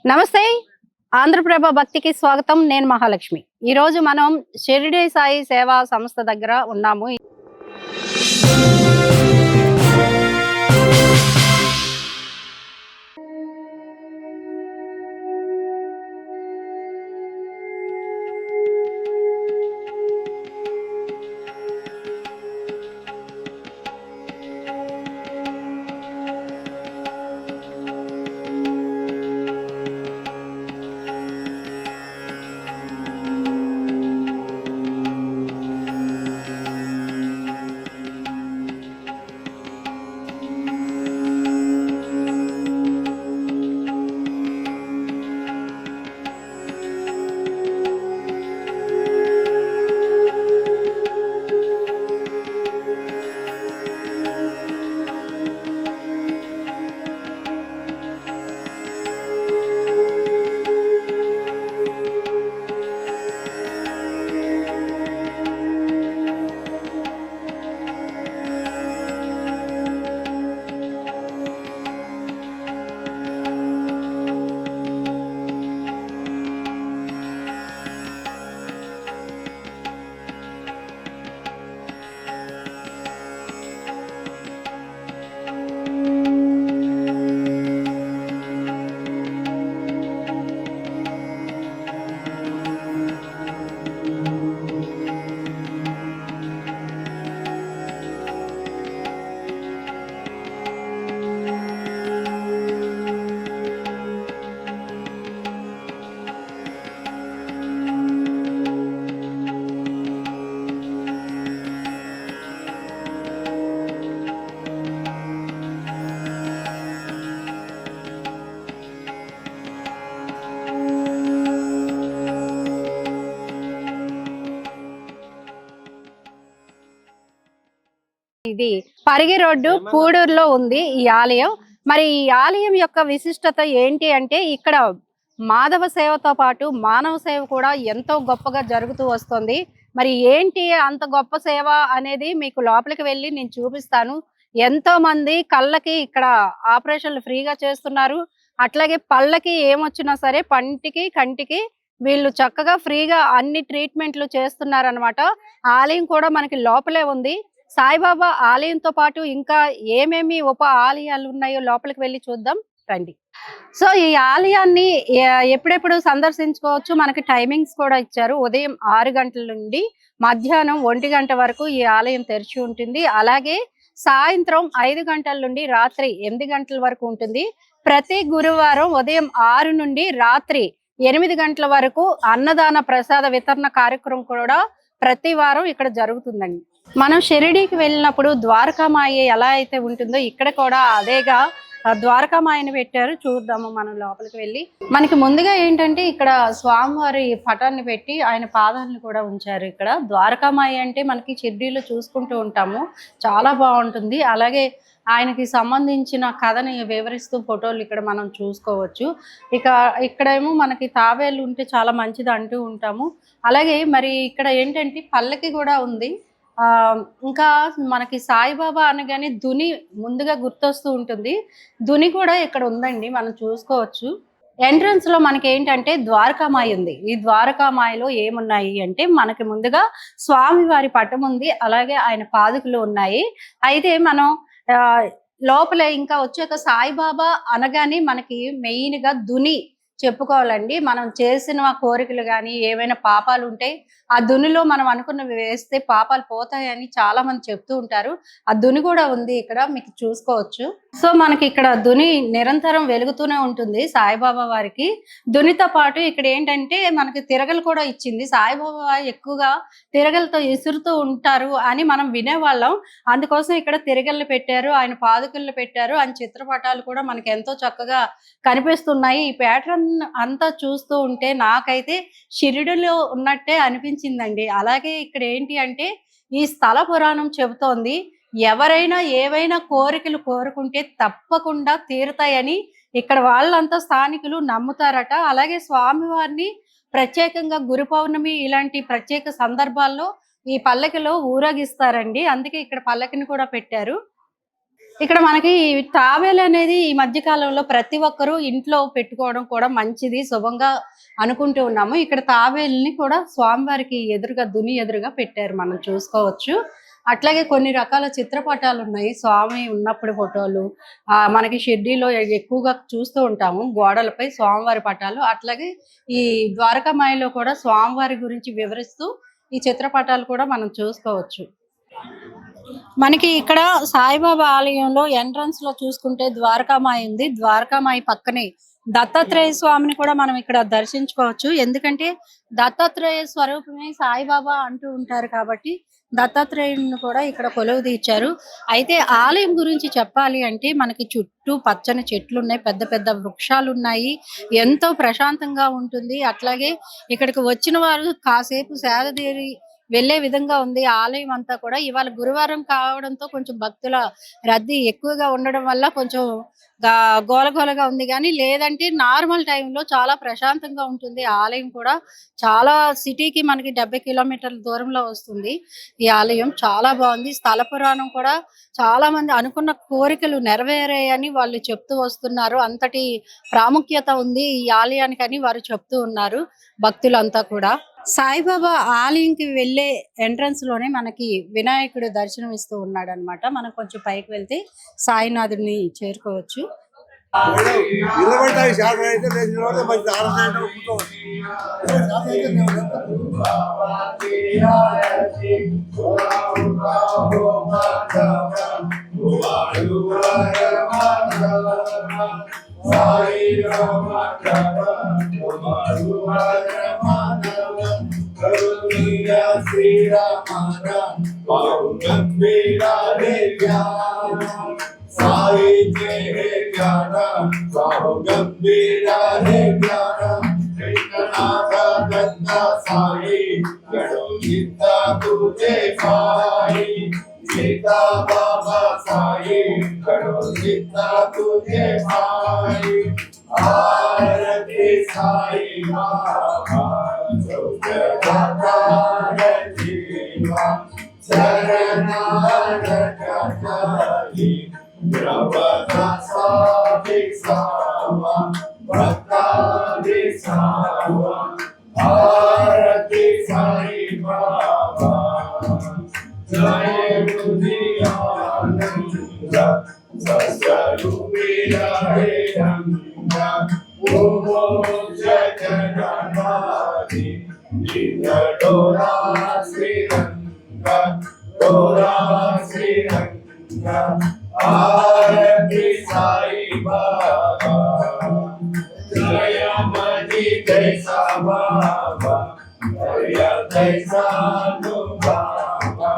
నమస్తే. ఆంధ్రప్రభ భక్తికి స్వాగతం. నేను మహాలక్ష్మి. ఈరోజు మనం షిరిడి సాయి సేవా సంస్థ దగ్గర ఉన్నాము. ఇది పరిగి రోడ్డు పూడూరులో ఉంది ఈ ఆలయం. మరి ఈ ఆలయం యొక్క విశిష్టత ఏంటి అంటే ఇక్కడ మాధవ సేవతో పాటు మానవ సేవ కూడా ఎంతో గొప్పగా జరుగుతూ వస్తుంది. మరి ఏంటి అంత గొప్ప సేవ అనేది మీకు లోపలికి వెళ్ళి నేను చూపిస్తాను. ఎంతో మంది కళ్ళకి ఇక్కడ ఆపరేషన్లు ఫ్రీగా చేస్తున్నారు. అట్లాగే పళ్ళకి ఏమొచ్చినా సరే పంటికి కంటికి వీళ్ళు చక్కగా ఫ్రీగా అన్ని ట్రీట్మెంట్లు చేస్తున్నారు అనమాట. ఆలయం కూడా మనకి లోపలే ఉంది. సాయిబాబా ఆలయంతో పాటు ఇంకా ఏమేమి ఉప ఆలయాలు ఉన్నాయో లోపలికి వెళ్ళి చూద్దాం రండి. సో ఈ ఆలయాన్ని ఎప్పుడెప్పుడు సందర్శించుకోవచ్చు, మనకి టైమింగ్స్ కూడా ఇచ్చారు. ఉదయం 6 గంటల నుండి మధ్యాహ్నం 1 గంట వరకు ఈ ఆలయం తెరిచి ఉంటుంది. అలాగే సాయంత్రం 5 గంటల నుండి రాత్రి 8 గంటల వరకు ఉంటుంది. ప్రతి గురువారం ఉదయం 6 నుండి రాత్రి 8 గంటల వరకు అన్నదాన ప్రసాద వితరణ కార్యక్రమం కూడా ప్రతి వారం ఇక్కడ జరుగుతుందండి. మనం షిరిడీకి వెళ్ళినప్పుడు ద్వారకామాయి ఎలా అయితే ఉంటుందో ఇక్కడ కూడా అదేగా ద్వారకామాయని పెట్టారు. చూద్దాము మనం లోపలికి వెళ్ళి. మనకి ముందుగా ఏంటంటే ఇక్కడ స్వామివారి పటాన్ని పెట్టి ఆయన పాదాలను కూడా ఉంచారు. ఇక్కడ ద్వారకామాయి అంటే మనకి షిరిడీలో చూసుకుంటూ ఉంటాము, చాలా బాగుంటుంది. అలాగే ఆయనకి సంబంధించిన కథని వివరిస్తూ ఫోటోలు ఇక్కడ మనం చూసుకోవచ్చు. ఇక్కడేమో మనకి తాబేలు ఉంటే చాలా మంచిది అంటూ ఉంటాము. అలాగే మరి ఇక్కడ ఏంటంటే పల్లకి కూడా ఉంది. ఇంకా మనకి సాయిబాబా అనగానే ధుని ముందుగా గుర్తొస్తూ ఉంటుంది. ధుని కూడా ఇక్కడ ఉందండి, మనం చూసుకోవచ్చు. ఎంట్రన్స్ లో మనకి ఏంటంటే ద్వారకామాయి ఉంది. ఈ ద్వారకామాయిలో ఏమున్నాయి అంటే మనకి ముందుగా స్వామివారి పటం ఉంది, అలాగే ఆయన పాదుకలు ఉన్నాయి. అయితే మనం లోపల ఇంకా వచ్చాక సాయిబాబా అనగానే మనకి మెయిన్ గా ధుని చెప్పుకోవాలండి. మనం చేసిన కోరికలు కానీ ఏవైనా పాపాలు ఉంటే ఆ ధునిలో మనం అనుకున్నవి వేస్తే పాపాలు పోతాయని చాలా మంది చెప్తూ ఉంటారు. ఆ ధుని కూడా ఉంది ఇక్కడ, మీకు చూసుకోవచ్చు. సో మనకి ఇక్కడ ధుని నిరంతరం వెలుగుతూనే ఉంటుంది సాయిబాబా వారికి. ధునితో పాటు ఇక్కడ ఏంటంటే మనకి తిరగలు కూడా ఇచ్చింది. సాయిబాబా ఎక్కువగా తిరగలతో ఇసురుతూ ఉంటారు అని మనం వినేవాళ్ళం. అందుకోసం ఇక్కడ తిరగళ్ళు పెట్టారు, ఆయన పాదుకలు పెట్టారు, ఆయన చిత్రపటాలు కూడా మనకి ఎంతో చక్కగా కనిపిస్తున్నాయి. ఈ ప్యాటర్న్ అంతా చూస్తూ ఉంటే నాకైతే షిరిడిలో ఉన్నట్టే అనిపించిందండి. అలాగే ఇక్కడ ఏంటి అంటే ఈ స్థల పురాణం చెబుతోంది, ఎవరైనా ఏవైనా కోరికలు కోరుకుంటే తప్పకుండా తీరుతాయని ఇక్కడ వాళ్ళంతా స్థానికులు నమ్ముతారట. అలాగే స్వామివారిని ప్రత్యేకంగా గురు పౌర్ణమి ఇలాంటి ప్రత్యేక సందర్భాల్లో ఈ పల్లకిలో ఊరేగిస్తారండి. అందుకే ఇక్కడ పల్లకిని కూడా పెట్టారు. ఇక్కడ మనకి తాబేలు అనేది ఈ మధ్య కాలంలో ప్రతి ఒక్కరూ ఇంట్లో పెట్టుకోవడం కూడా మంచిది, శుభంగా అనుకుంటూ ఉన్నాము. ఇక్కడ తాబేలుని కూడా స్వామివారికి ఎదురుగా ఎదురుగా పెట్టారు, మనం చూసుకోవచ్చు. అట్లాగే కొన్ని రకాల చిత్రపటాలు ఉన్నాయి, స్వామి ఉన్నప్పుడు ఫోటోలు. మనకి షిర్డీలో ఎక్కువగా చూస్తూ ఉంటాము గోడలపై స్వామివారి పటాలు. అట్లాగే ఈ ద్వారకామాయిలో కూడా స్వామివారి గురించి వివరిస్తూ ఈ చిత్రపటాలు కూడా మనం చూసుకోవచ్చు. మనకి ఇక్కడ సాయిబాబా ఆలయంలో ఎంట్రన్స్ లో చూసుకుంటే ద్వారకామాయి ఉంది. ద్వారకామాయి పక్కనే దత్తాత్రేయ స్వామిని కూడా మనం ఇక్కడ దర్శించుకోవచ్చు. ఎందుకంటే దత్తాత్రేయ స్వరూపమే సాయిబాబా అంటూ ఉంటారు కాబట్టి దత్తాత్రేయుని కూడా ఇక్కడ కొలువు తీర్చారు. అయితే ఆలయం గురించి చెప్పాలి అంటే మనకి చుట్టూ పచ్చని చెట్లు ఉన్నాయి, పెద్ద పెద్ద వృక్షాలు ఉన్నాయి, ఎంతో ప్రశాంతంగా ఉంటుంది. అట్లాగే ఇక్కడికి వచ్చిన వారు కాసేపు సేదతీరి వెళ్లే విధంగా ఉంది ఆలయం అంతా కూడా. ఇవాళ గురువారం కావడంతో కొంచెం భక్తుల రద్దీ ఎక్కువగా ఉండడం వల్ల కొంచెం గోలగోలగా ఉంది, కానీ లేదంటే నార్మల్ టైంలో చాలా ప్రశాంతంగా ఉంటుంది. ఆలయం కూడా చాలా సిటీకి మనకి 70 కిలోమీటర్ల దూరంలో వస్తుంది. ఈ ఆలయం చాలా బాగుంది. స్థల పురాణం కూడా చాలా మంది అనుకున్న కోరికలు నెరవేరాయని వాళ్ళు చెప్తూ వస్తున్నారు. అంతటి ప్రాముఖ్యత ఉంది ఈ ఆలయానికి అని వారు చెప్తూ ఉన్నారు భక్తులంతా కూడా. సాయిబాబా ఆలయంకి వెళ్ళే ఎంట్రన్స్ లోనే మనకి వినాయకుడు దర్శనం ఇస్తూ ఉన్నాడు అనమాట. మనం కొంచెం పైకి వెళ్తే సాయినాథుడిని చేరుకోవచ్చు. साई तेरे ज्ञान साहु गंभीर है ज्ञान कृष्णनाथ दत्ता साई गणो गीता तुझे पाई सीता बाबा साई गणो गीता तुझे पाई आरती साई बाबा सुखदाता जीवा शरणागताई Brahmana Sati Sama Bhaktadi Sama Arati Sai Baba Jai Buddhiyananda Sasyarupira Hedanga Umo Jaganamadi Jita Dora Sriranga Dora Sriranga Arati Sai Baba Jaya Mani Jaisa Baba Jaya Jaisa Nubaba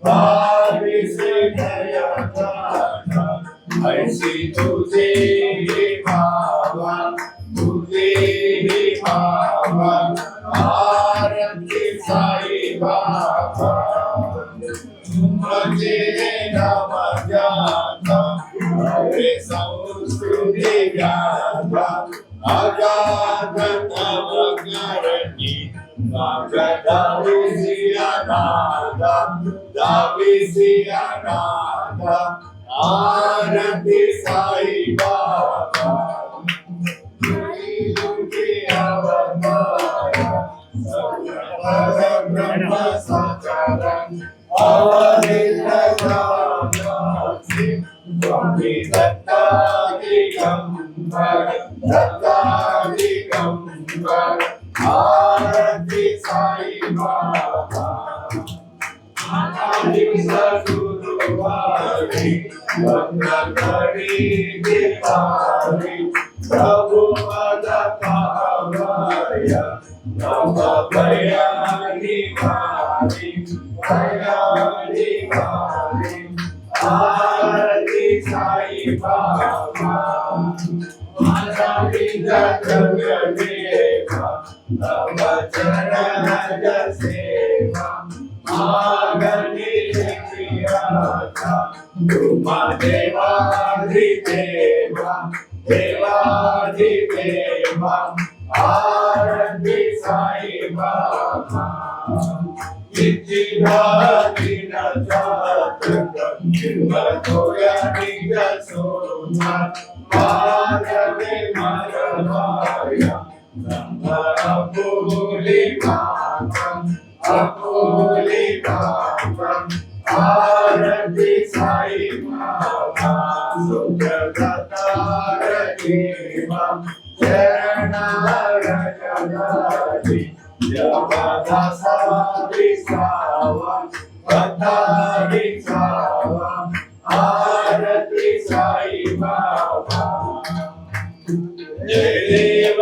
Bhavi Se Jaya Jana Aisi Tujhe Baba Tujhe Baba Arati Sai Baba Mujhe Namajana Hare Samskruti Gyana Agata Namagarani Magadavisyanada Davisyanada Arati Sai Baba Yuki Avatara Sakara Brahma Sakaram Avadita Jnanasi Swami Dattadigambar Dattadigambar Arati Sai Baba Anadi Sadhuruvari Vandakari Vitari Prabhu Madapavaya Nama Bayani Vari Bayani Vari Arati Sai Baba Manavida Jagadeva Nama Charanaja Seva Magani Kriyata Duma Devadi Deva Devadi Deva Arati Sai Baba Ichidadina Jataka निर्मलतोया निजसोमा माधवे मरवाया अपूलिकाकम् आरति साई माता सुखदातारकेवं शरणागतदाति यमदासादिसावं पदादिसावं आरति साई माता जय देव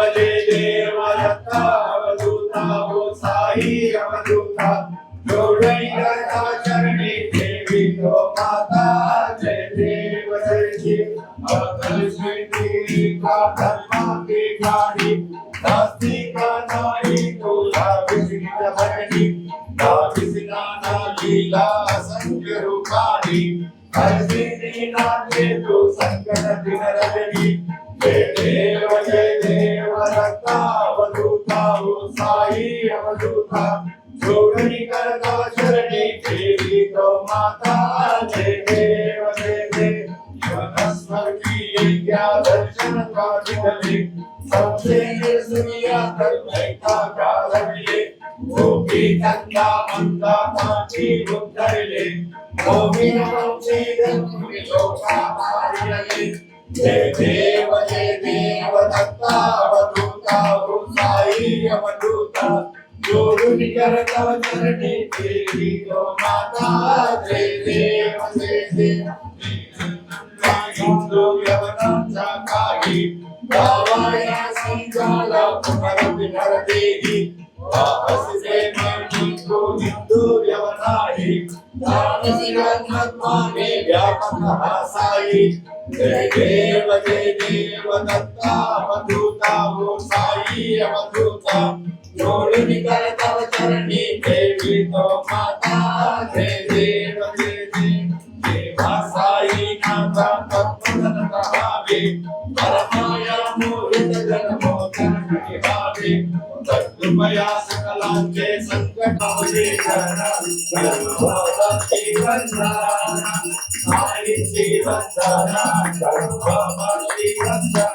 दत्तावधूता वो साई अवधूता जोड़ई करता चरणी देवी तो माता जय देव अकल स्मृति का धर्मा की गाड़ी नास्ती का नाई तुला विस्मित भरणी ना विस्नाना लीला संग रूपाणी हर सिद्धि नाचे तो संकट दिन रजनी जय देव रत्तावधूता वो साई अवधूता जोड़नी करता चरणी देवी तो माता जय देव वनस्पति क्या दर्शन का निकले सबसे सुनिया कर बैठा का लगे वो भी चंदा मंदा कांची उधरले वो भी नमोची धर्मी लोका मारिले जय देव दत्तावधूता वो साई अवधूता जोड़नी करता चरणी देवी तो माता जय देव हिंदू यवनं चाकाहि दावाया संजाला पुनरभिनर देहि वाहसे मणि को हिंदू यवनाहि दानसी रत्नमा में व्यापक हासाई जय देव दत्तावधूता वो साई अवधूता जोड़नी करता चरणी देवी तो माता जय देव साई नाथा तत्वदन कहावे परमाया मोहित जन मोचन विभावे तत्कृपया सकलांचे संकट हरे करा सर्वभक्ति वंदना साई श्री वंदना सर्वभक्ति वंदना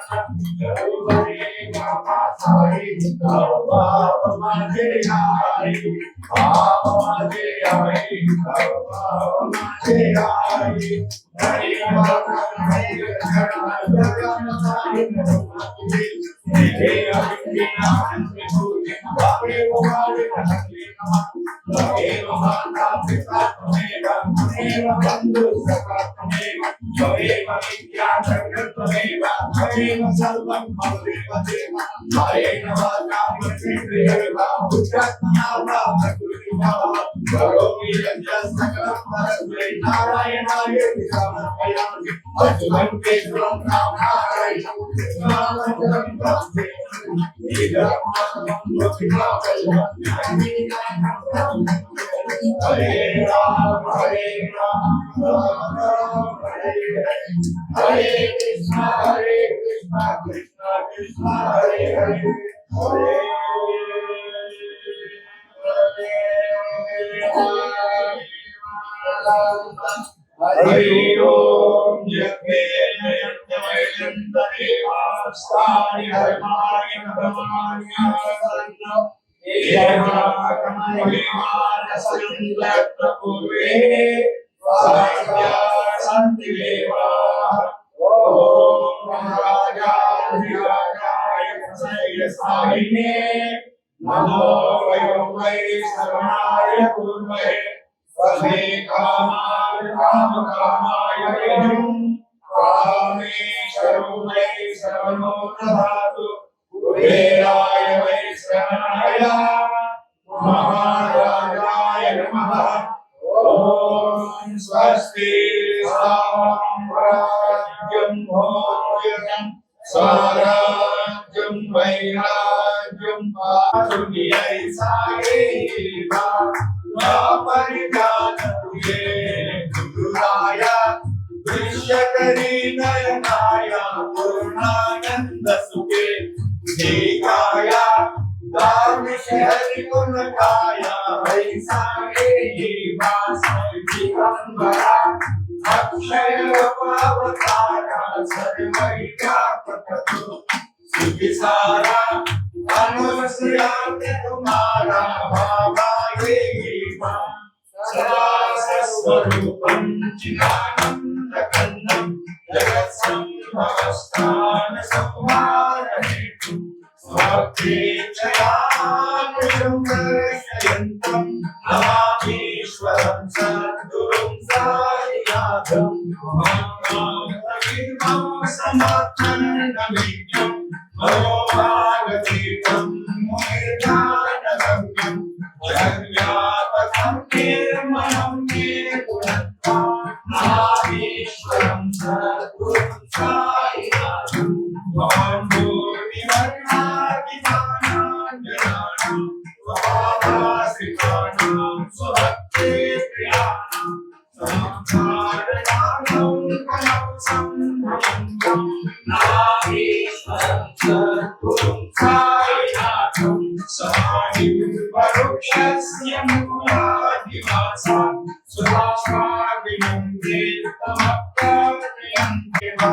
सर्वरे मामा साई बाप माजे आई बाप माजे आई बाप माजे आई हरि माता हरि करुणा जगन साई हे अभिना विभूति बापे मोहारे हरि नमः हे माता पिता तुम्हें बंधु सखा तुम्हें हे विद्या जगत तुम्हें हे सर्वं मौलिक देव हे नमः कामति देवा बुद्धनावा भगवती करोमि यज्ञ सकलं परस्मै नारायणाय समर्पयामि अच्युतं केशवं नारायणं नामं तस्मै हरे राम राम राम हरे कृष्णा कृष्णा कृष्णा हरे हरे हरि ओम यज्ञेन यज्ञमयं तदेवास्तानि धर्माणि ब्रह्माण्यसन्नो पूर्वे सन्ति देवाः ओम राजाधिराजाय साहिने नमो वयं वै सर्वाय पूर्वये समे कामाय वयं कामेश्वरो वै सर्वनो ददातु कुबेराय वै श्रवणाय महाराजाय नमः ओम स्वस्ति साम्राज्यं भोज्यं स्वराज्यं वैराज्यं पातुर्यै सायेवा परिजानये गुरुराय विश्वकरी नयनाय पूर्णानंद सुखे देखाय दारुष हरि गुण गाया वैसागे वासवी अंबरा शैलपावतारा सर्वव्यापकतो सुखिसारा अनुश्रियाते तुम्हारा बाबा ये कृपा सदा स्वरूपं चिदानन्दकन्दं जगत्सम्भवस्थान संहारहेतु स्वप्नेच्छयामृतं दर्शयन्तं नमामीश्वरं सद्गुरुं साईनाथं मां समर्थनमित्यं मनोभागतीतं मुनिर्ज्ञानगम्यं जगव्यापकं निर्मलं निर्गुणत्वा नमामीश्वरं सद्गुरुं साईनाथं मां भूरिवर्णादिमानाञ्जनानां स्वभावाश्रितानां स्वभक्ते प्रियाणां संसारनाथं कलौ सम्भवन्तं नमामीश्वरं सद्गुरुं साईनाथं समाधिवरुक्षस्य मूलाधिवासात् सुभाषाविनं वेदमप्राप्यं देवा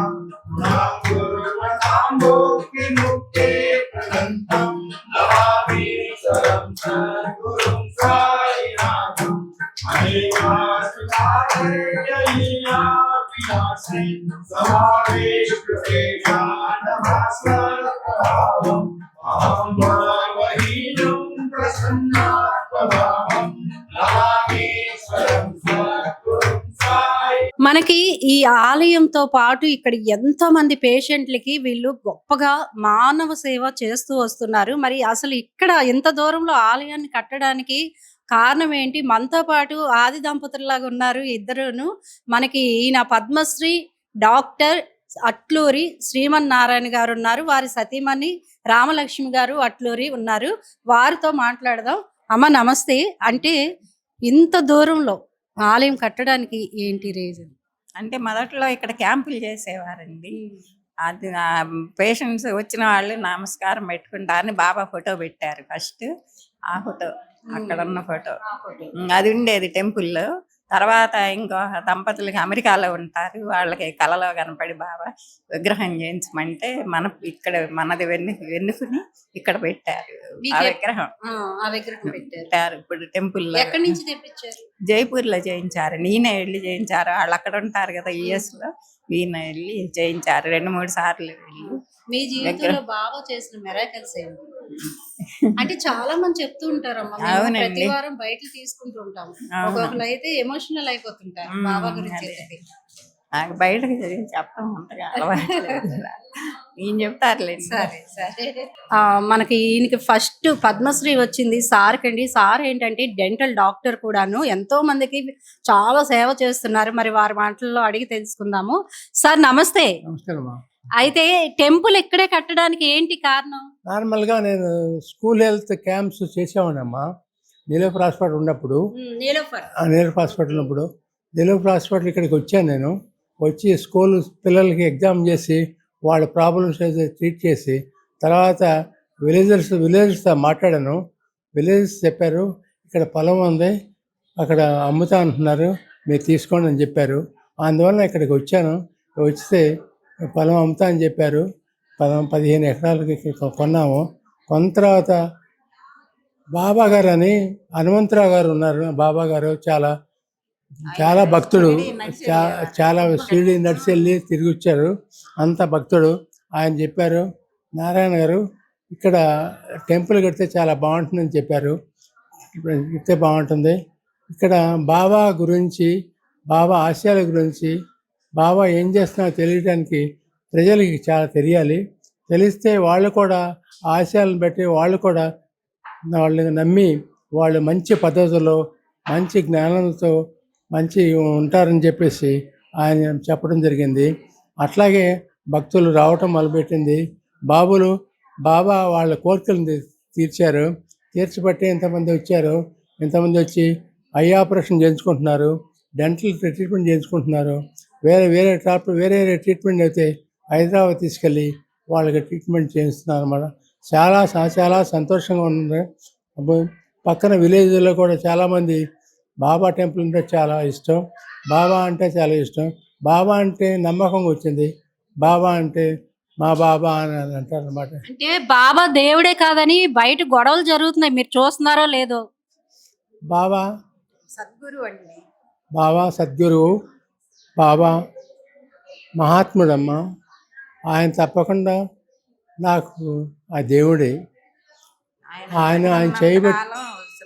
नाम्भोक्तिमुक्ते प्रदन्तं नमामीश्वरं सद्गुरुं साईनाथं अनेकास्तुतार्यलीलाविलासे समावेशकृते ज्ञानभास्वरप्रभावम् अहं भावहीनं प्रसन्नात्मभावं नमामीश्वरं सद्गुरुं साई మనకి ఈ ఆలయంతో పాటు ఇక్కడ ఎంతో మంది పేషెంట్లకి వీళ్ళు గొప్పగా మానవ సేవ చేస్తూ వస్తున్నారు. మరి అసలు ఇక్కడ ఎంత దూరంలో ఆలయాన్ని కట్టడానికి కారణం ఏంటి? మనతో పాటు ఆది దంపతుల్లాగా ఉన్నారు ఇద్దరును. మనకి ఈయన పద్మశ్రీ డాక్టర్ అట్లూరి శ్రీమన్నారాయణ గారు ఉన్నారు. వారి సతీమణి రామలక్ష్మి గారు అట్లూరి ఉన్నారు. వారితో మాట్లాడదాం. అమ్మ నమస్తే. అంటే ఇంత దూరంలో ఆలయం కట్టడానికి ఏంటి రీజన్? అంటే మొదట్లో ఇక్కడ క్యాంపులు చేసేవారండి. అది పేషెంట్స్ వచ్చిన వాళ్ళు నమస్కారం పెట్టుకుంటారని బాబా ఫోటో పెట్టారు ఫస్ట్. ఆ ఫోటో అక్కడ ఉన్న ఫోటో అది ఉండేది టెంపుల్లో. తర్వాత ఇంకో దంపతులకి అమెరికాలో ఉంటారు, వాళ్ళకి కలలో కనపడి బాబా విగ్రహం చేయించమంటే ఇక్కడ మనది వెన్నుకుని ఇక్కడ పెట్టారు ఆ విగ్రహం. పెట్టారు ఇప్పుడు టెంపుల్లో. ఎక్కడి నుంచి తెప్పించారు? జైపూర్ లో చేయించారు. ఈయన వెళ్ళి చేయించారు. వాళ్ళు అక్కడ ఉంటారు కదా యుఎస్ లో, ఈయన వెళ్ళి చేయించారు 2-3 సార్లు వెళ్ళి. మీ జీవితంలో బాగా చేసిన మిరాకిల్స్ ఏంటి? అంటే చాలా మంది చెప్తూ ఉంటారు అమ్మ, మేము ప్రతి వారం బయట తీసుకుంటూ ఉంటాం. ఒక్కొక్కరు అయితే ఎమోషనల్ అయిపోతుంటారు బాబా గురించి. నాకు బయటకు చెప్పడం అంతగా అలవాటు లేదు. ఈయన చెప్తారులే. సరే సరే. మనకి ఈయనకి ఫస్ట్ పద్మశ్రీ వచ్చింది సార్కండి. సార్ ఏంటంటే డెంటల్ డాక్టర్ కూడాను. ఎంతో మందికి చాలా సేవ చేస్తున్నారు. మరి వారి మాటల్లో అడిగి తెలుసుకుందాము. సార్ నమస్తే. నమస్కారం. అయితే టెంపుల్ ఇక్కడే కట్టడానికి ఏంటి కారణం? నార్మల్గా నేను స్కూల్ హెల్త్ క్యాంప్స్ చేసేవాడినమ్మా. నీలోఫర్ హాస్పిటల్ ఉన్నప్పుడు నీలోఫర్ హాస్పిటల్ ఉన్నప్పుడు నీలోఫర్ హాస్పిటల్ ఇక్కడికి వచ్చాను. నేను వచ్చి స్కూల్ పిల్లలకి ఎగ్జామ్ చేసి వాళ్ళ ప్రాబ్లమ్స్ అయితే ట్రీట్ చేసి తర్వాత విలేజర్స్తో మాట్లాడాను. విలేజర్స్ చెప్పారు ఇక్కడ పొలం ఉంది, అక్కడ అమ్ముతా అంటున్నారు, మీరు తీసుకోండి అని చెప్పారు. అందువల్ల ఇక్కడికి వచ్చాను. వస్తే పొలం అమ్ముతా అని చెప్పారు. 15 ఎకరాలకి కొన్నాము. కొన్న తర్వాత బాబా గారు అని హనుమంతరావు గారు ఉన్నారు. బాబా గారు చాలా భక్తుడు, చాలా షిరిడి నడిచి వెళ్ళి తిరిగి వచ్చారు. అంత భక్తుడు. ఆయన చెప్పారు, నారాయణ గారు ఇక్కడ టెంపుల్ కడితే చాలా బాగుంటుందని చెప్పారు. కడితే బాగుంటుంది. ఇక్కడ బాబా గురించి, బాబా ఆశయాల గురించి, బాబా ఏం చేస్తున్నారో తెలియడానికి ప్రజలకి చాలా తెలియాలి. తెలిస్తే వాళ్ళు కూడా ఆశయాలను బట్టి వాళ్ళని నమ్మి వాళ్ళు మంచి పద్ధతుల్లో మంచి జ్ఞానంతో మంచి ఉంటారని చెప్పేసి ఆయన చెప్పడం జరిగింది. అట్లాగే భక్తులు రావటం మొదలుపెట్టింది. బాబా వాళ్ళ కోరికలను తీర్చారు. తీర్చిబట్టి ఎంతమంది వచ్చారు. ఎంతమంది వచ్చి ఐ ఆపరేషన్ చేయించుకుంటున్నారు, డెంటల్ ట్రీట్మెంట్ చేయించుకుంటున్నారు. వేరే ట్రీట్మెంట్ అయితే హైదరాబాద్ తీసుకెళ్ళి వాళ్ళకి ట్రీట్మెంట్ చేయిస్తున్నారు అన్నమాట. చాలా సంతోషంగా ఉంది. పక్కన విలేజ్లో కూడా చాలామంది బాబా టెంపుల్ అంటే చాలా ఇష్టం. బాబా అంటే చాలా ఇష్టం. బాబా అంటే నమ్మకంగా వచ్చింది. బాబా అంటే మా బాబా అని అంటారు అనమాట. అంటే బాబా దేవుడే కాదని బయట గొడవలు జరుగుతున్నాయి, మీరు చూస్తున్నారో లేదో. బాబా సద్గురు అండి. బాబా సద్గురువు, బాబా మహాత్ముడమ్మ. ఆయన తప్పకుండా నాకు ఆ దేవుడే. ఆయన చేయబట్టి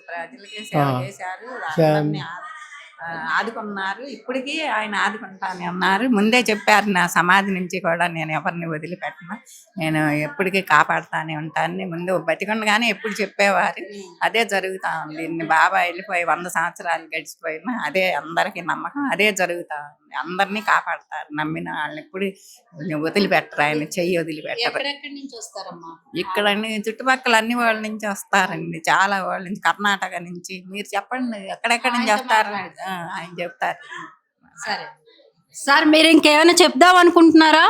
ప్రజలకి సేవ చేశారు, అందరినీ ఆదుకున్నారు. ఇప్పటికీ ఆయన ఆదుకుంటానే ఉన్నారు. ముందే చెప్పారు, నా సమాధి నుంచి కూడా నేను ఎవరిని వదిలిపెట్టను, నేను ఎప్పటికీ కాపాడుతానే ఉంటాను ముందు బతికుండగానే ఎప్పుడు చెప్పేవారు. అదే జరుగుతా ఉంది. బాబా వెళ్ళిపోయి 100 సంవత్సరాలు గడిచిపోయినా అదే అందరికీ నమ్మకం, అదే జరుగుతా ఉంది. అందరినీ కాపాడతారు, నమ్మిన వాళ్ళని ఎప్పుడు వదిలిపెట్టరు, ఆయన చెయ్యి వదిలిపెట్టరు. ఇక్కడ చుట్టుపక్కల అన్ని వాళ్ళ నుంచి వస్తారండి, చాలా వాళ్ళ నుంచి, కర్ణాటక నుంచి. మీరు చెప్పండి ఎక్కడెక్కడి నుంచి వస్తారు, ఆయన చెప్తారు. సరే సార్, మీరు ఇంకేమైనా చెప్దాం అనుకుంటున్నారా?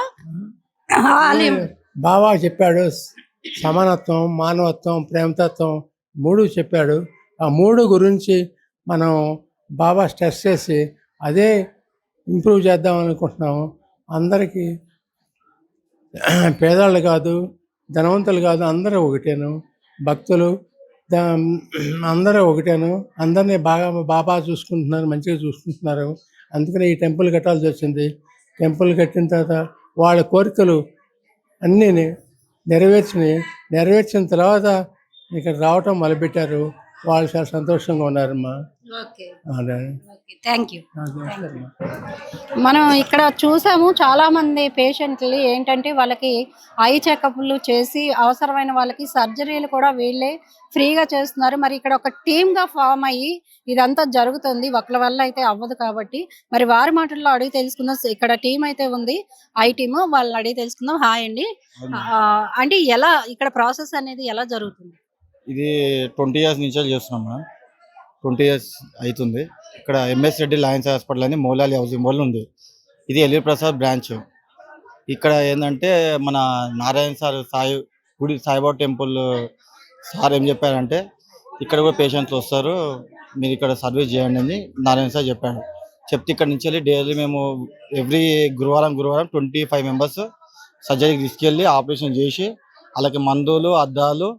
బాబా చెప్పాడు, సమానత్వం, మానవత్వం, ప్రేమతత్వం 3 చెప్పాడు. ఆ 3 గురించి మనం బాబా స్ట్రెస్ చేసి అదే ఇంప్రూవ్ చేద్దాం అనుకుంటున్నాము. అందరికీ పేదవాళ్ళు కాదు, ధనవంతులు కాదు, అందరూ ఒకటేను. భక్తులు అందరూ ఒకటేను. అందరినీ బాబా చూసుకుంటున్నారు, మంచిగా చూసుకుంటున్నారు. అందుకనే ఈ టెంపుల్ కట్టాల్సి వచ్చింది. టెంపుల్ కట్టిన తర్వాత వాళ్ళ కోరికలు అన్నీ నెరవేర్చిన తర్వాత ఇక్కడ రావటం మొదలుపెట్టారు. వాళ్ళు చాలా సంతోషంగా ఉన్నారమ్మా. అదే. Thank you. మనం ఇక్కడ చూసాము చాలా మంది పేషెంట్లు ఏంటంటే వాళ్ళకి ఐ చెకప్లు చేసి అవసరమైన వాళ్ళకి సర్జరీలు కూడా వీళ్ళే ఫ్రీగా చేస్తున్నారు. మరి ఇక్కడ ఒక టీమ్గా ఫామ్ అయ్యి ఇదంతా జరుగుతుంది, ఒకళ్ళ వల్ల అయితే అవ్వదు కాబట్టి. మరి వారి మాటల్లో అడిగి తెలుసుకుందాం. ఇక్కడ టీం అయితే ఉంది, ఐ టీమ్, వాళ్ళని అడిగి తెలుసుకుందాం. హాయ్ అండి. అంటే ఎలా ఇక్కడ ప్రాసెస్ అనేది ఎలా జరుగుతుంది? ఇది 20 years నుంచి చేస్తున్నాం మేడం. 20 years అవుతుంది. ఇక్కడ ఎంఎస్ రెడ్డి లయన్స్ హాస్పిటల్ అని మౌలాలి హౌసింగ్ బోర్డు ఉంది. ఇది ఎల్వి ప్రసాద్ బ్రాంచ్. ఇక్కడ ఏంటంటే మన Narayana sir Saibaba temple sir ఏం చెప్పారంటే ఇక్కడ కూడా పేషెంట్లు వస్తారు, మీరు ఇక్కడ సర్వీస్ చేయండి అని నారాయణ సార్ చెప్పాడు. చెప్తే ఇక్కడ నుంచి వెళ్ళి డైలీ మేము ఎవ్రీ గురువారం 25 members సర్జరీకి తీసుకెళ్ళి ఆపరేషన్ చేసి వాళ్ళకి మందులు అద్దాలు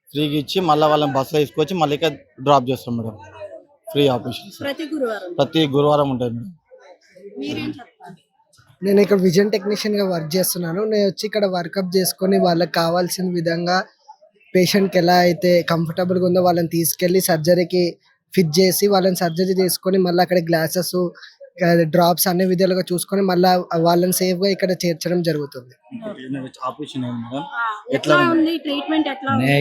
ఫ్రీగా ఇచ్చి మళ్ళీ వాళ్ళని బస్సులో తీసుకొచ్చి మళ్ళీ ఇక్కడ డ్రాప్ చేస్తాం మేడం. ఫ్రీ ఆపరేషన్ ప్రతి గురువారం ఉంటుంది మేడం. నేను ఇక్కడ విజన్ టెక్నీషియన్ గా వర్క్ చేస్తున్నాను. నేను వచ్చి ఇక్కడ వర్కప్ చేసుకొని వాళ్ళకి కావాల్సిన విధంగా పేషెంట్కి ఎలా అయితే కంఫర్టబుల్గా ఉందో వాళ్ళని తీసుకెళ్ళి సర్జరీకి ఫిట్ చేసి వాళ్ళని సర్జరీ చేసుకొని మళ్ళీ అక్కడ గ్లాసెస్ డ్రాప్స్ అన్ని విధాలుగా చూసుకొని మళ్ళీ వాళ్ళని సేఫ్ గా ఇక్కడ చేర్చడం జరుగుతుంది.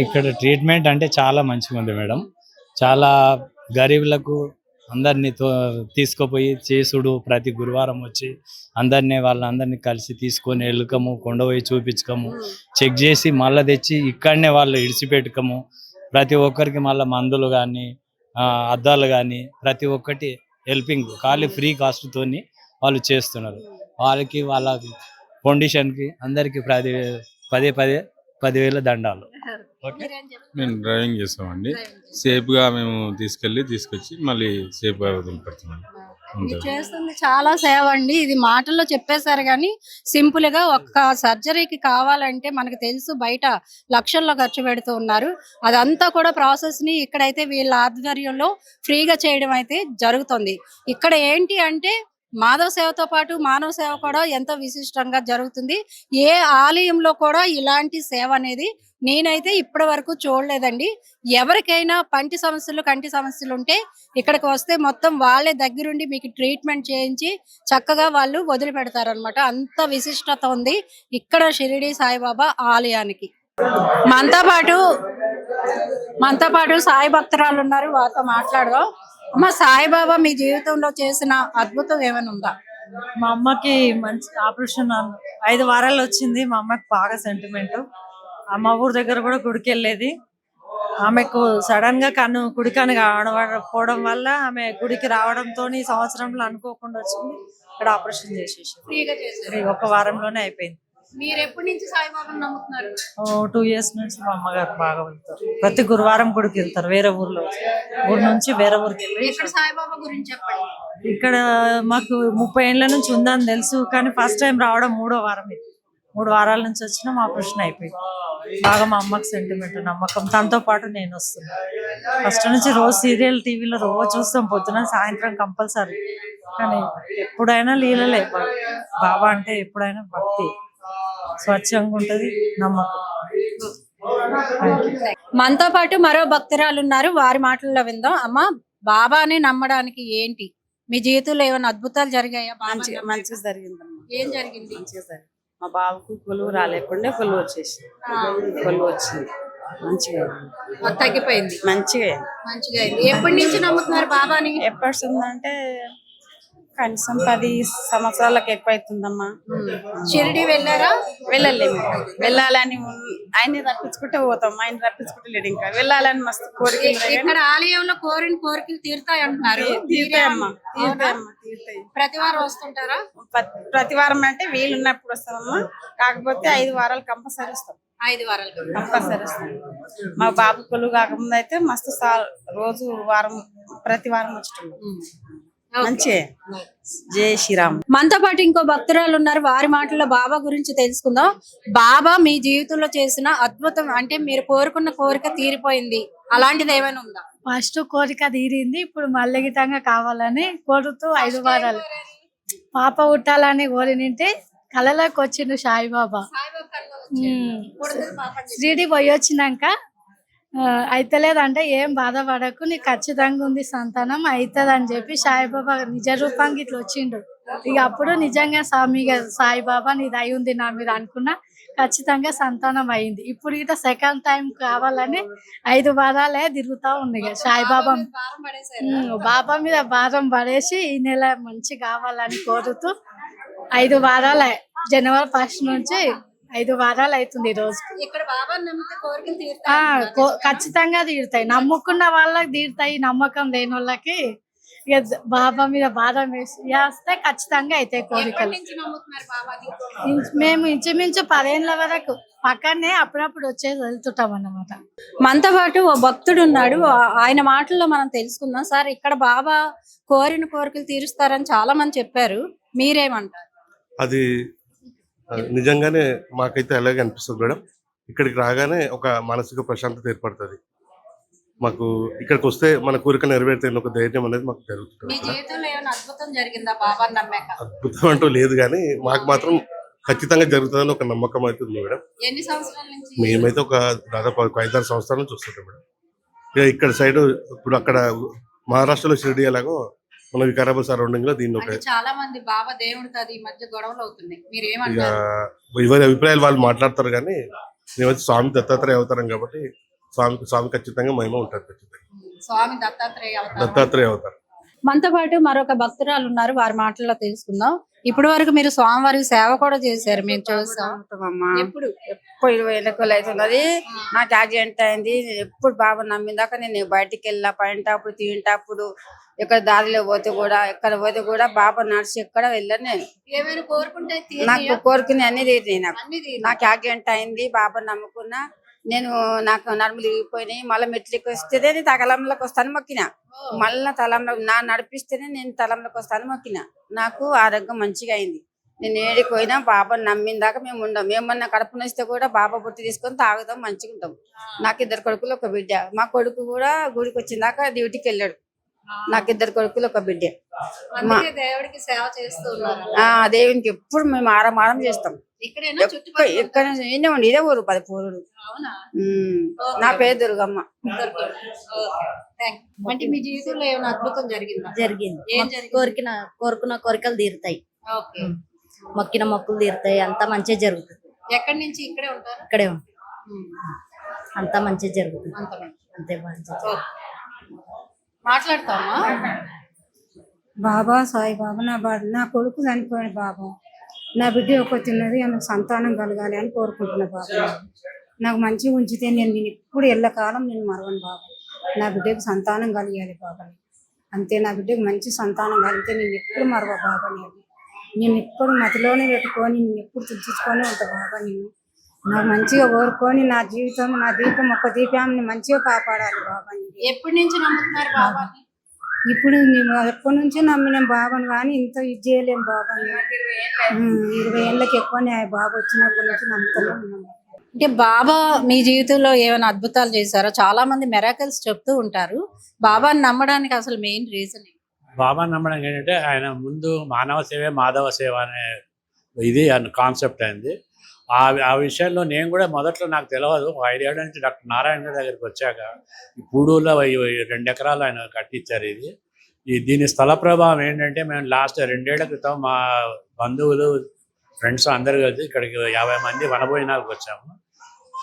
ఇక్కడ ట్రీట్మెంట్ అంటే చాలా మంచిగా ఉంది మేడం. చాలా గరీబులకు అందరినీ తీసుకుపోయి చేసుడు, ప్రతి గురువారం వచ్చి వాళ్ళందరినీ కలిసి తీసుకొని వెళ్ళకము, కొండపోయి చూపించకము, చెక్ చేసి మళ్ళీ తెచ్చి ఇక్కడనే వాళ్ళు ఇడిచిపెట్టకము, ప్రతి ఒక్కరికి మళ్ళీ మందులు కానీ అద్దాలు కానీ ప్రతి ఒక్కటి హెల్పింగ్ ఖాళీ ఫ్రీ కాస్ట్తోని వాళ్ళు చేస్తున్నారు. వాళ్ళకి వాళ్ళ కండిషన్కి అందరికి 10,000 దండాలు. మేము డ్రైవింగ్ చేస్తామండి. సేఫ్గా మేము తీసుకొచ్చి మళ్ళీ సేఫ్గా వదిలిపెడుతున్నాం. చేస్తుంది చాలా సేవ అండి. ఇది మాటల్లో చెప్పేశారు కానీ సింపుల్ గా ఒక్క సర్జరీకి కావాలంటే మనకు తెలుసు బయట లక్షల్లో ఖర్చు పెడుతూ ఉన్నారు. అదంతా కూడా ప్రాసెస్ ని ఇక్కడైతే వీళ్ళ ఆధ్వర్యంలో ఫ్రీగా చేయడం అయితే జరుగుతుంది. ఇక్కడ ఏంటి అంటే మాధవ సేవతో పాటు మానవ సేవ కూడా ఎంతో విశిష్టంగా జరుగుతుంది. ఏ ఆలయంలో కూడా ఇలాంటి సేవ అనేది నేనైతే ఇప్పటి వరకు చూడలేదండి. ఎవరికైనా కంటి సమస్యలు ఉంటే ఇక్కడికి వస్తే మొత్తం వాళ్ళే దగ్గరుండి మీకు ట్రీట్మెంట్ చేయించి చక్కగా వాళ్ళు వదిలిపెడతారు అనమాట. అంత విశిష్టత ఉంది ఇక్కడ షిరిడి సాయిబాబా ఆలయానికి. మనతో పాటు సాయి భక్తురాలు ఉన్నారు, వారితో మాట్లాడదాం. అమ్మ, సాయిబాబా మీ జీవితంలో చేసిన అద్భుతం ఏమైనా ఉందా? మా అమ్మకి మంచి ఆపరేషన్ 5 వారాలు వచ్చింది. మా అమ్మకి బాగా సెంటిమెంట్. మా ఊరు దగ్గర కూడా గుడికి వెళ్ళేది. ఆమెకు సడన్ గా కుడి కన్ను కావడం వల్ల ఆమె గుడికి రావడంతో ఈ సంవత్సరంలో అనుకోకుండా వచ్చింది. ఇక్కడ ఆపరేషన్ చేసేసి 1 వారంలోనే అయిపోయింది. మీరు ఎప్పటి నుంచి సాయిబాబాను నమ్ముతున్నారు? 2 years నుంచి మా అమ్మగారు బాగా వెళ్తారు. ప్రతి గురువారం గుడికి వెళ్తారు. వేరే ఊరు నుంచి వేరే ఊరికి వెళ్ళి. సాయిబాబా గురించి చెప్పండి. ఇక్కడ మాకు 30 ఏళ్ల నుంచి ఉందని తెలుసు, కానీ ఫస్ట్ టైం రావడం 3వ వారం ఇది. 3 వారాల నుంచి వచ్చినా మా ఆపరేషన్ అయిపోయింది. బాగా మా అమ్మకి సెంటిమెంట్, నమ్మకం. తనతో పాటు నేను వస్తున్నాను. ఫస్ట్ నుంచి రోజు సీరియల్ టీవీలో రోజు చూస్తాం, పొద్దున సాయంత్రం కంపల్సరీ. కానీ ఎప్పుడైనా లీలలే. బాబా అంటే ఎప్పుడైనా భక్తి, స్వచ్ఛంగా ఉంటది, నమ్మకం. మనతో పాటు మరో భక్తురాలు ఉన్నారు, వారి మాటల్లో విందాం. అమ్మ, బాబాని నమ్మడానికి ఏంటి మీ జీవితంలో ఏమైనా అద్భుతాలు జరిగాయా? మంచిగా జరిగిందమ్మా. ఏం జరిగింది? మంచిగా జరిగింది. మా బాబుకు కొలువు రాలేకుండా కొలువు వచ్చేసి కొలువు వచ్చింది. మంచిగా అయింది. తగ్గిపోయింది. మంచిగా అయింది. మంచిగా అయింది. ఎప్పటి నుంచి నమ్ముతున్నారు బాబాని? ఎప్పటి ఉందంటే కనీసం 10 సంవత్సరాలకు ఎక్కువ అవుతుందమ్మా. షిరిడి వెళ్ళారా? వెళ్ళలేము. వెళ్ళాలని ఆయన్ని రప్పించుకుంటే పోతాం. ఆయన రప్పించుకుంటే లేడు. ఇంకా వెళ్ళాలని మస్తు కోరిక. ఇక్కడ ఆలయంలో కోరిన కోరికలు తీరుతాయి అంటున్నారు. తీరుతాయమ్మా. తీరుతాయమ్మా. తీరుతాయి. ప్రతి వారం వస్తుంటారా? ప్రతి వారం అంటే వీలు ఉన్నప్పుడు వస్తామమ్మా. కాకపోతే 5 వారాలు కంపల్సరీ వస్తాం. 5 వారాలు కంపల్సరీ వస్తాం. మా బాబు కొలువు కాకముందు అయితే మస్తు రోజు వారం ప్రతి వారం వచ్చేటోళ్ళం. మంచిగా. జై శ్రీరామ్. మనతో పాటు ఇంకో భక్తురాలు ఉన్నారు, వారి మాటల్లో బాబా గురించి తెలుసుకుందాం. బాబా మీ జీవితంలో చేసిన అద్భుతం అంటే మీరు కోరుకున్న కోరిక తీరిపోయింది, అలాంటిది ఏమైనా ఉందా? ఫస్ట్ కోరిక తీరింది, ఇప్పుడు మళ్ళీ గిట్టంగా కావాలని కోరుతూ 5 వారాలు పాప పుట్టాలని కోరినింటే కళలోకి వచ్చిండు సాయిబాబా. షిరిడి పోయి వచ్చినాక అయితలేదంటే ఏం బాధపడకు, నీకు ఖచ్చితంగా ఉంది సంతానం అవుతుంది అని చెప్పి సాయిబాబా నిజ రూపానికి ఇట్లా వచ్చిండు. ఇక అప్పుడు నిజంగా స్వామి సాయిబాబా నీది అయి ఉంది నా మీద అనుకున్నా, ఖచ్చితంగా సంతానం అయింది. ఇప్పుడు ఇట్లా సెకండ్ టైం కావాలని 5 వారాలే తిరుగుతా ఉంది. ఇక సాయిబాబా బాబా మీద భారం పడేసి ఈ నెల మంచి కావాలని కోరుతూ 5 వారాలే, జనవరి 1 నుంచి 5 వారాలు అవుతుంది ఈ రోజు. ఇక్కడ బాబాని నమ్మితే కోరికలు తీరుతాయి. ఖచ్చితంగా తీరుతాయి. నమ్ముకున్న వాళ్ళకి తీరుతాయి, నమ్మకం లేని వాళ్ళకి ఇక బాబా మీద భారం వేస్తే ఖచ్చితంగా అవుతాయి కోరికలు. మేము ఇంచుమించు 10 ఏళ్ల వరకు పక్కనే అప్పుడప్పుడు వచ్చేసి వెళ్తుంటాం అన్నమాట. మనతో పాటు ఓ భక్తుడు ఉన్నాడు, ఆయన మాటల్లో మనం తెలుసుకుందాం. సార్, ఇక్కడ బాబా కోరిన కోరికలు తీరుస్తారని చాలా మంది చెప్పారు, మీరేమంటారు? అది నిజంగానే మాకైతే అలాగే అనిపిస్తుంది మేడం. ఇక్కడికి రాగానే ఒక మానసిక ప్రశాంతత ఏర్పడుతుంది మాకు. ఇక్కడికి వస్తే మన కోరికలు నెరవేరుతాయని ఒక ధైర్యం అనేది మాకు జరుగుతుంది. అద్భుతం అంటూ లేదు, కానీ మాకు మాత్రం ఖచ్చితంగా జరుగుతుందని ఒక నమ్మకం అవుతుంది మేడం. మేమైతే ఒక దాదాపు 5-6 సంవత్సరాల నుంచి వస్తుంటాం మేడం. ఇక ఇక్కడ సైడ్ ఇప్పుడు అక్కడ మహారాష్ట్రలో షిరిడి ఎలాగో మన వికారాబాద్ సరౌండింగ్ లో దీన్ని ఒక చాలా మంది బాబా దేవుడితో ఈ మధ్య గొడవలు అవుతున్నాయి, మీరు ఇక ఏమంటారు? ఎవరి అభిప్రాయాలు వాళ్ళు మాట్లాడతారు, కానీ మేమైతే స్వామి దత్తాత్రేయ అవతారం కాబట్టి స్వామి ఖచ్చితంగా మహిమ ఉంటుంది. ఖచ్చితంగా స్వామి దత్తాత్రేయ అవతారం. మనతో పాటు మరొక భక్తురాలు ఉన్నారు, వారి మాటల్లో తెలుసుకుందాం. ఇప్పటి వరకు మీరు స్వామివారికి సేవ కూడా చేశారు, మేము చూస్తాం. ఎప్పుడు 20 ఏళ్ళ అవుతున్నది. నాకు యాక్సిడెంట్ అయింది. ఎప్పుడు బాబా నమ్మిందాక నేను బయటికి వెళ్ళా, పైంటప్పుడు తింటప్పుడు ఎక్కడ దారిలో పోతే కూడా ఎక్కడ పోతే కూడా బాబా నడిచి ఎక్కడ వెళ్ళాను. నేను నాకు కోరుకునే అన్ని తీరినాయి. నాకు యాక్సిడెంట్ అయింది, బాబా నమ్ముకున్నా. నాకు నడుములు ఇరిగిపోయినాయి. మళ్ళీ మెట్లకి వస్తేనే నేను తలంలోకి వస్తాను మొక్కిన. మళ్ళీ తలంలో నడిపిస్తేనే నేను తలంలోకి వస్తాను మొక్కిన. నాకు ఆరోగ్యం మంచిగా అయింది. నేను ఏడికి పోయినా బాబా నమ్మిన దాకా మేము ఉండం. మేమన్నా కడుపు నొస్తే కూడా బాబా బుట్టి తీసుకొని తాగుతాం, మంచిగా ఉంటాం. నాకు 2 కొడుకులు 1 బిడ్డ. మా కొడుకు కూడా గుడికి వచ్చిన దాకా డ్యూటీకి వెళ్ళాడు. నాకు 2 కొడుకులు 1 బిడ్డ. దేవుడికి సేవ చేస్తున్నారు. దేవునికి ఎప్పుడు మేము ఆరం చేస్తాం. ఇక్కడ ఇదే ఊరు 10 పూరుడు. నా పేరు దుర్గమ్మ. అంటే మీ జీవితంలో ఏమైనా అద్భుతం జరిగిందా? జరిగింది. కోరుకున్న కోరికలు తీరుతాయి, మొక్కిన మొక్కులు తీరుతాయి, అంతా మంచిగా జరుగుతుంది. ఎక్కడి నుంచి? ఇక్కడే ఉంటారు? ఇక్కడే ఉంటాం, అంతా మంచిగా జరుగుతుంది. అంతే బాగా మాట్లాడతామా? బాబా సాయిబాబా నా కొడుకు చనిపోయిన బాబా, నా బిడ్డ ఒకటి ఉన్నది, ఆమెకు సంతానం కలగాలి అని కోరుకుంటున్నా బాబా. నాకు మంచిగా ఉంచితే నేను ఎప్పుడు ఎల్లకాలం నేను మరవను బాబా. నా బిడ్డకు సంతానం కలిగాలి బాబా. అంతే, నా బిడ్డకు మంచి సంతానం కలిగితే నేను ఎప్పుడు మరవ బాబా. నేను ఎప్పుడు మతిలోనే పెట్టుకొని నేను ఎప్పుడు తుచ్చుకొని ఉంటా బాబా. నాకు మంచిగా కోరుకొని నా జీవితం, నా దీపం, ఒక దీపాన్ని మంచిగా కాపాడాలి బాబా. ఎప్పటి నుంచి నమ్ముతున్నారు బాబా? ఇప్పుడు మేము ఎప్పటి నుంచో నమ్మినాం బాబాను, కానీ ఇంత ఇది చేయలేం బాబాను. 20 ఏళ్ళకి ఎక్కువనే బాబా వచ్చినప్పటి నుంచి నమ్ముతూనే ఉన్నాం. అంటే బాబా మీ జీవితంలో ఏమైనా అద్భుతాలు చేశారా? చాలా మంది మెరాకిల్స్ చెప్తూ ఉంటారు. బాబాని నమ్మడానికి అసలు మెయిన్ రీజన్ బాబా నమ్మడం ఏంటంటే ఆయన ముందు మానవ సేవే మాధవ సేవ అనే ఇది కాన్సెప్ట్ అయింది. ఆ విషయంలో నేను కూడా మొదట్లో నాకు తెలియదు. 5 ఏళ్ల నుంచి డాక్టర్ నారాయణ గారి దగ్గరికి వచ్చాక ఈ పూడూరులో 2 ఎకరాలు ఆయన కట్టించారు. దీని స్థల ప్రభావం ఏంటంటే, మేము లాస్ట్ 2 ఏళ్ల క్రితం మా బంధువులు ఫ్రెండ్స్ అందరు కలిసి ఇక్కడికి 50 మంది వనభోజనాలకు వచ్చాము.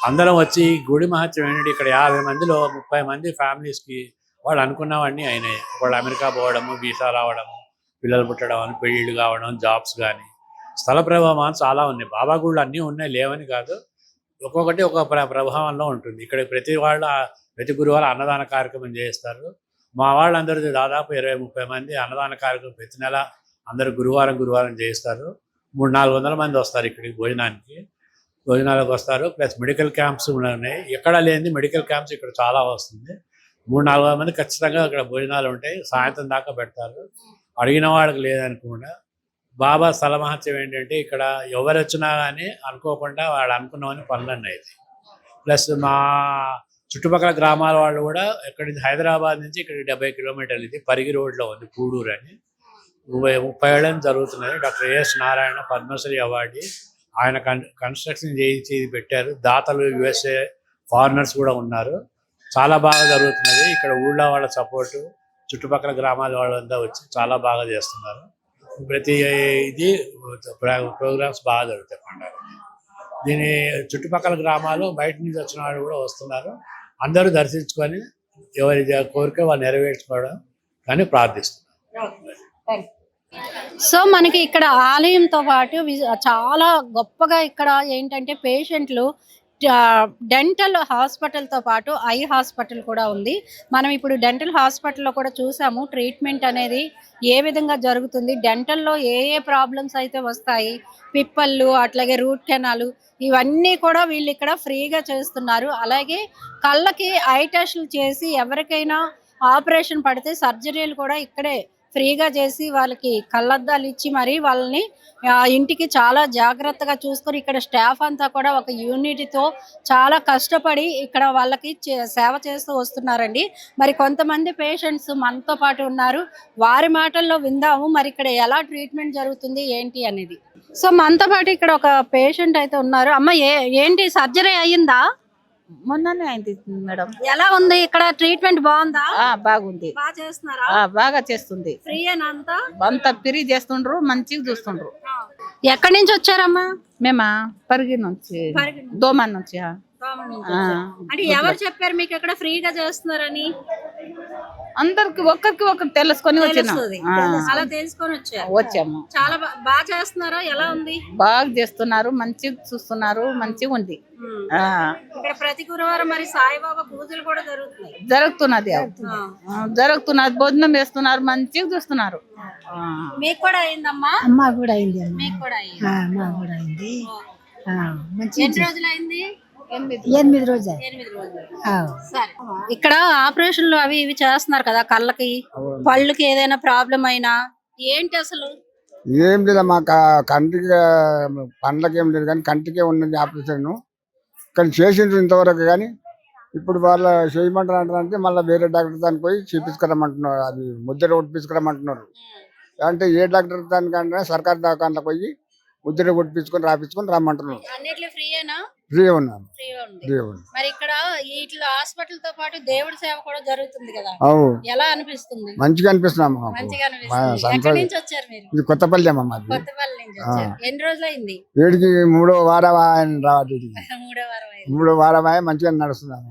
అందరం వచ్చి గుడి మహత్యం ఏంటంటే, ఇక్కడ 50 మందిలో 30 మంది ఫ్యామిలీస్కి వాళ్ళు అనుకున్నవన్నీ అయినాయి. వాళ్ళు అమెరికా పోవడము, వీసా రావడము, పిల్లలు పుట్టడం అని, పెళ్ళిళ్ళు కావడం, జాబ్స్ కానీ. స్థల ప్రభావం చాలా ఉన్నాయి. బాబా గుళ్ళు అన్నీ ఉన్నాయి, లేవని కాదు. ఒక్కొక్కటి ఒక ప్రభావంలో ఉంటుంది. ఇక్కడ ప్రతి గురువారం అన్నదాన కార్యక్రమం చేస్తారు. మా వాళ్ళందరూ దాదాపు 20-30 మంది అన్నదాన కార్యక్రమం ప్రతి నెల అందరు గురువారం చేస్తారు. 300-400 మంది వస్తారు ఇక్కడికి భోజనాలకు వస్తారు. ప్లస్ మెడికల్ క్యాంప్స్ ఉన్నాయి. ఎక్కడ లేని మెడికల్ క్యాంప్స్ ఇక్కడ చాలా వస్తుంది. 300-400 మంది ఖచ్చితంగా ఇక్కడ భోజనాలు ఉంటాయి. సాయంత్రం దాకా పెడతారు. అడిగిన వాళ్ళకి లేదనుకుండా. బాబా స్థల మహత్యం ఏంటంటే, ఇక్కడ ఎవరు వచ్చినా కానీ అనుకోకుండా వాళ్ళు అనుకున్నవని పనులన్నీ అవుతాయి. ప్లస్ మా చుట్టుపక్కల గ్రామాల వాళ్ళు కూడా ఇక్కడి నుంచి హైదరాబాద్ నుంచి ఇక్కడ 70 కిలోమీటర్లు ఇది పరిగి రోడ్లో ఉంది పూడూరు అని. 30 ఏళ్ళ నుంచి జరుగుతున్నది. Doctor A S Narayana Padmashri award ఆయన కన్స్ట్రక్షన్ చేయించి పెట్టారు. దాతలు USA ఫారినర్స్ కూడా ఉన్నారు. చాలా బాగా జరుగుతున్నది. ఇక్కడ ఊళ్ళో వాళ్ళ సపోర్టు, చుట్టుపక్కల గ్రామాల వాళ్ళంతా వచ్చి చాలా బాగా చేస్తున్నారు. ప్రతి ఇది ప్రోగ్రామ్స్ బాగా జరుగుతాయి పండుగ. దీని చుట్టుపక్కల గ్రామాలు బయట నుంచి వచ్చిన వాళ్ళు కూడా వస్తున్నారు. అందరూ దర్శించుకొని ఎవరి కోరిక వాళ్ళు నెరవేర్చుకోవడం కానీ ప్రార్థిస్తున్నారు. సో మనకి ఇక్కడ ఆలయంతో పాటు చాలా గొప్పగా ఇక్కడ ఏంటంటే పేషెంట్లు డెంటల్ హాస్పిటల్తో పాటు ఐ హాస్పిటల్ కూడా ఉంది. మనం ఇప్పుడు డెంటల్ హాస్పిటల్లో కూడా చూసాము ట్రీట్మెంట్ అనేది ఏ విధంగా జరుగుతుంది. డెంటల్లో ఏ ప్రాబ్లమ్స్ అయితే వస్తాయి, పిప్పళ్ళు, అట్లాగే రూట్ కెనాలు, ఇవన్నీ కూడా వీళ్ళు ఇక్కడ ఫ్రీగా చేస్తున్నారు. అలాగే కళ్ళకి ఐ టెస్టులు చేసి ఎవరికైనా ఆపరేషన్ పడితే సర్జరీలు కూడా ఇక్కడే ఫ్రీగా చేసి వాళ్ళకి కళ్ళద్దాలు ఇచ్చి మరి వాళ్ళని ఇంటికి చాలా జాగ్రత్తగా చూసుకొని ఇక్కడ స్టాఫ్ అంతా కూడా ఒక యూనిటీతో చాలా కష్టపడి ఇక్కడ వాళ్ళకి సేవ చేస్తూ వస్తున్నారండి. మరి కొంతమంది పేషెంట్స్ మనతో పాటు ఉన్నారు, వారి మాటల్లో విందాము మరి ఇక్కడ ఎలా ట్రీట్మెంట్ జరుగుతుంది ఏంటి అనేది. సో మనతో పాటు ఇక్కడ ఒక పేషెంట్ అయితే ఉన్నారు. అమ్మ ఏంటి సర్జరీ అయ్యిందా? మొన్ననే అయింది మేడం. ఎలా ఉంది ఇక్కడ ట్రీట్మెంట్? బాగుందా? బాగుంది. బాగా చేస్తున్నారా? బాగా చేస్తుంది. ఫ్రీ అంతా ఫ్రీ చేస్తుండ్రు, మంచిగా చూస్తుండ్రు. ఎక్కడి నుంచి వచ్చారమ్మా? మేమా పరిగి నుంచి, దోమన్ నుంచి. అంటే ఎవరు చెప్పారు మీకు ఇక్కడ ఫ్రీగా చేస్తున్నారని? అందరికి ఒక్కరికి తెలుసుకొని వచ్చినాం. అలా తెలుసుకొని వచ్చాము. చాలా బాగా చేస్తున్నారా? ఎలా ఉంది? బాగా చేస్తున్నారు, మంచిగా చూస్తున్నారు, మంచిగా ఉంది. ఇక్కడ ప్రతి గురువారం మరి సాయిబాబా పూజలు కూడా జరుగుతున్నది. భోజనం వేస్తున్నారు, మంచిగా చూస్తున్నారు. మీకు కూడా అయిందమ్మా? అమ్మ కూడా అయింది. మీకు కూడా అయింది? మా కూడా అయింది. ఎన్ని రోజులు అయింది? 8 రోజులు. 8 రోజులు. సరే, ఇక్కడ ఆపరేషన్లు అవి ఇవి చేస్తున్నారు కదా, కళ్ళకి పళ్ళకి ఏదైనా ప్రాబ్లం అయినా ఏంటి అసలు? ఏం లేదు మా కంటికి పండ్లకి ఏం లేదు కానీ కంటికే ఉన్నది ఆపరేషన్. కానీ చేసిండ్రు ఇంతవరకు. కానీ ఇప్పుడు వాళ్ళు చేయమంటారు అంటారంటే మళ్ళీ వేరే డాక్టర్ దానికి పోయి చూపించుకురమ్మంటున్నారు. అది ముద్ర కొట్టించుకురమ్మంటున్నారు. అంటే ఏ డాక్టర్ దానికంటే సర్కారు దవాఖానలకు పోయి ముద్ర కొట్టించుకొని రాపించుకొని రమ్మంటున్నారు. ఫ్రీ ఉన్నాను. మరి ఇక్కడ ఇట్లా హాస్పిటల్ తో పాటు దేవుడి సేవ కూడా జరుగుతుంది కదా, ఎలా అనిపిస్తుంది? మంచిగా అనిపిస్తున్నాము. ఇది కొత్తపల్లి అమ్మ. ఎన్ని రోజులు అయింది? వీడికి 3వ వారం రావాలి. 3వ వారం మంచిగా నడుస్తున్నాము.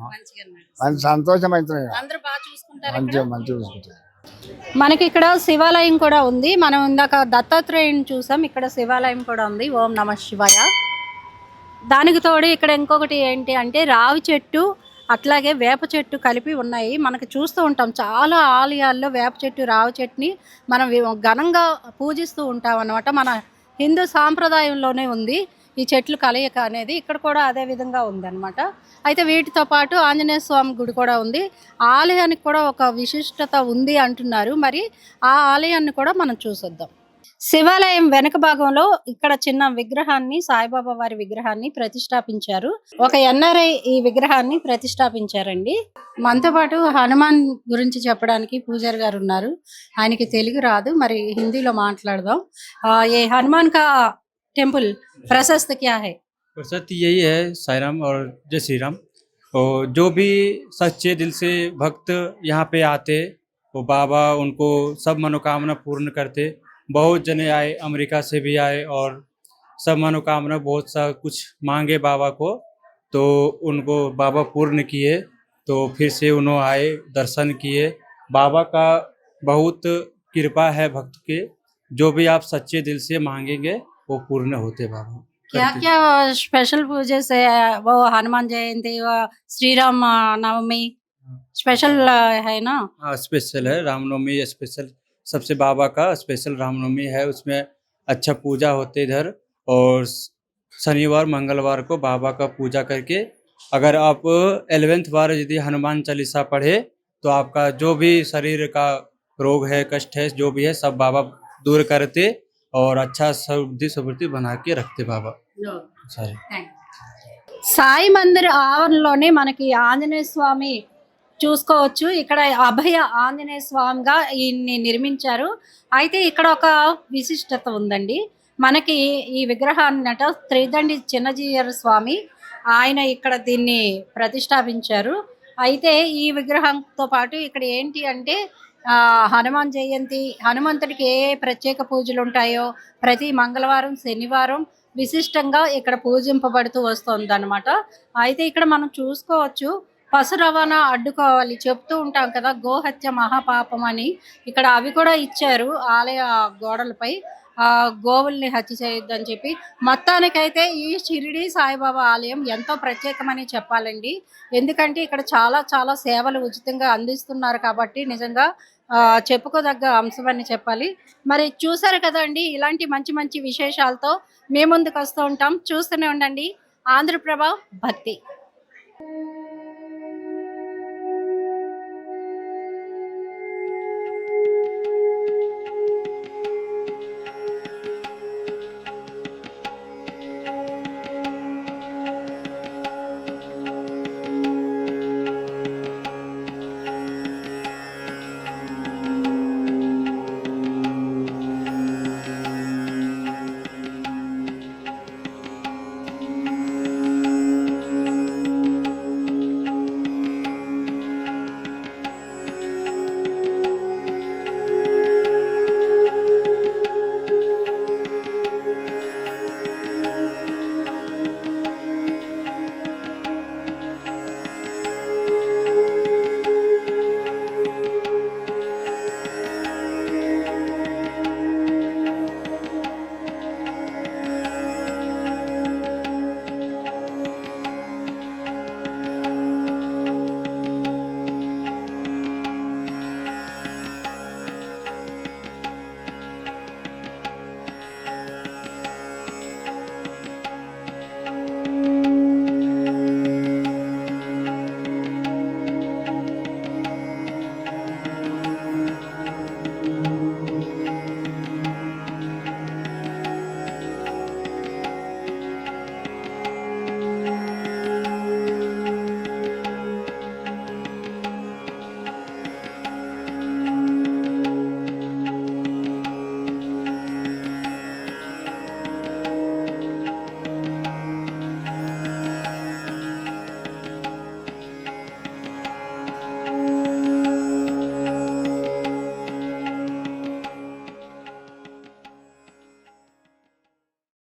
మంచి సంతోషం అవుతున్నాయి. మంచిగా చూసుకుంటారు. మనకి ఇక్కడ శివాలయం కూడా ఉంది. మనం ఇందాక దత్తాత్రేయుని చూసాం, ఇక్కడ శివాలయం కూడా ఉంది. ఓం నమః శివాయ. దానికి తోడు ఇక్కడ ఇంకొకటి ఏంటి అంటే రావి చెట్టు అట్లాగే వేప చెట్టు కలిపి ఉన్నాయి. మనకు చూస్తూ ఉంటాం చాలా ఆలయాల్లో వేప చెట్టు, రావి చెట్టుని మనం ఘనంగా పూజిస్తూ ఉంటాం అన్నమాట. మన హిందూ సాంప్రదాయంలోనే ఉంది. ఈ చెట్లు కలయిక అనేది ఇక్కడ కూడా అదే విధంగా ఉందన్నమాట. అయితే వీటితో పాటు ఆంజనేయ స్వామి గుడి కూడా ఉంది. ఆలయానికి కూడా ఒక విశిష్టత ఉంది అంటున్నారు. మరి ఆ ఆలయాన్ని కూడా మనం చూసొద్దాం. శివాలయం వెనక భాగంలో ఇక్కడ చిన్న విగ్రహాన్ని, సాయిబాబా వారి విగ్రహాన్ని ప్రతిష్టాపించారు. ఒక ఎన్ఆర్ఐ ఈ విగ్రహాన్ని ప్రతిష్టాపించారండి. మనతో పాటు హనుమాన్ గురించి చెప్పడానికి పూజారి గారు ఉన్నారు. ఆయనకి తెలుగు రాదు, మరి హిందీలో మాట్లాడదాం. ఏ హనుమాన్ కా टेम्पल प्रशस्त क्या है? प्रशस्त यही है साई राम और जय श्री राम। और जो भी सच्चे दिल से भक्त यहाँ पे आते वो बाबा उनको सब मनोकामना पूर्ण करते। बहुत जने आए, अमेरिका से भी आए और सब मनोकामना बहुत सा कुछ मांगे बाबा को, तो उनको बाबा पूर्ण किए। तो फिर से उन्होंने आए, दर्शन किए। बाबा का बहुत कृपा है भक्त के, जो भी आप सच्चे दिल से मांगेंगे वो पूर्ण होते बाबा। क्या क्या स्पेशल पूजा से वो हनुमान जयंती व श्री राम नवमी स्पेशल है ना? हाँ स्पेशल है, रामनवमी स्पेशल, सबसे बाबा का स्पेशल रामनवमी है। उसमें अच्छा पूजा होते इधर। और शनिवार मंगलवार को बाबा का पूजा करके अगर आप 11th बार यदि हनुमान चालीसा पढ़े तो आपका जो भी शरीर का रोग है, कष्ट है, जो भी है सब बाबा दूर करते और अच्छा समृद्धि बना के रखते बाबा सारे। సాయి మందిర్ ఆవరణలోనే మనకి ఆంజనేయ స్వామి చూసుకోవచ్చు. ఇక్కడ అభయ ఆంజనేయ స్వామిగా ఈయన్ని నిర్మించారు. అయితే ఇక్కడ ఒక విశిష్టత ఉందండి. మనకి ఈ విగ్రహాన్నట త్రిదండి చిన్నజీయర్ స్వామి ఆయన ఇక్కడ దీన్ని ప్రతిష్టాపించారు. అయితే ఈ విగ్రహంతో పాటు ఇక్కడ ఏంటి అంటే హనుమాన్ జయంతి, హనుమంతుడికి ఏ ప్రత్యేక పూజలు ఉంటాయో ప్రతి మంగళవారం, శనివారం విశిష్టంగా ఇక్కడ పూజింపబడుతూ వస్తుంది అనమాట. అయితే ఇక్కడ మనం చూసుకోవచ్చు, పశు రవాణా అడ్డుకోవాలి చెప్తూ ఉంటాం కదా, గోహత్య మహాపాపం అని. ఇక్కడ అవి కూడా ఇచ్చారు ఆలయ గోడలపై, గోవుల్ని హత్య చేయొద్దని చెప్పి. మొత్తానికైతే ఈ షిరిడి సాయిబాబా ఆలయం ఎంతో ప్రత్యేకమని చెప్పాలండి. ఎందుకంటే ఇక్కడ చాలా చాలా సేవలు ఉచితంగా అందిస్తున్నారు కాబట్టి నిజంగా చెప్పుకోదగ్గ అంశమని చెప్పాలి. మరి చూసారు కదండి, ఇలాంటి మంచి మంచి విశేషాలతో మేము ముందుకు వస్తూ ఉంటాం. చూస్తూనే ఉండండి ఆంధ్రప్రభ భక్తి.